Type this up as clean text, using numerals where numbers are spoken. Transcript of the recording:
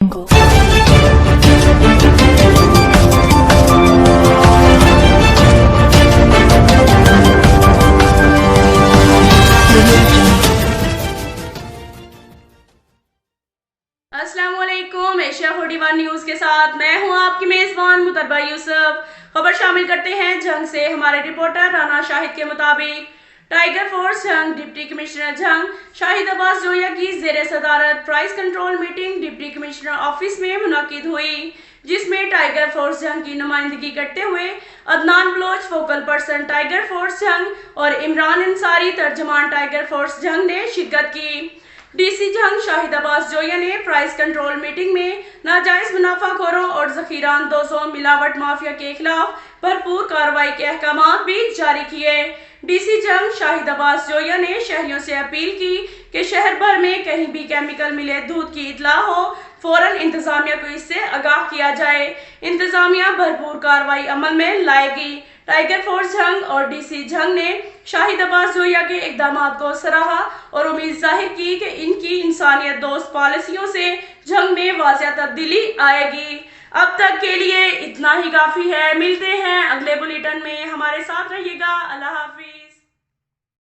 السلام علیکم، Asia 41 news کے ساتھ میں ہوں آپ کی میزبان متربہ یوسف۔ خبر شامل کرتے ہیں جنگ سے۔ ہمارے رپورٹر رانا شاہد کے مطابق tiger force Jhang deputy commissioner Jhang Shahid Abbas Joiya کی زیر صدارت price control meeting deputy commissioner office میں منعقد ہوئی، جس میں ٹائیگر فورس جنگ کی نمائندگی کرتے ہوئے Adnan Baloch focal person tiger force جنگ اور عمران انصاری ترجمان ٹائیگر فورس جنگ نے شرکت کی۔ ڈی سی جنگ شاہد عباس جویا نے پرائز کنٹرول میٹنگ میں ناجائز منافع خوروں اور ذخیرہ اندوزوں ملاوٹ مافیا کے خلاف بھرپور کارروائی کے احکامات بھی جاری کیے۔ ڈی سی جنگ شاہد عباس جویا نے شہریوں سے اپیل کی کہ شہر بھر میں کہیں بھی کیمیکل ملے دودھ کی اطلاع ہو فوراً انتظامیہ کو اس سے آگاہ کیا جائے۔ انتظامیہ بھرپور کارروائی عمل میں لائے گی۔ ٹائیگر فورس جنگ اور ڈی سی جنگ نے شاہد عباس جویا کے اقدامات کو سراہا اور امید ظاہر کی کہ ان کی انسانیت دوست پالیسیوں سے جنگ میں واضح تبدیلی آئے گی۔ اب تک کے لیے اتنا ہی کافی ہے۔ ملتے ہیں اگلے بلیٹن میں، ہمارے ساتھ رہیے گا۔ اللہ حافظ۔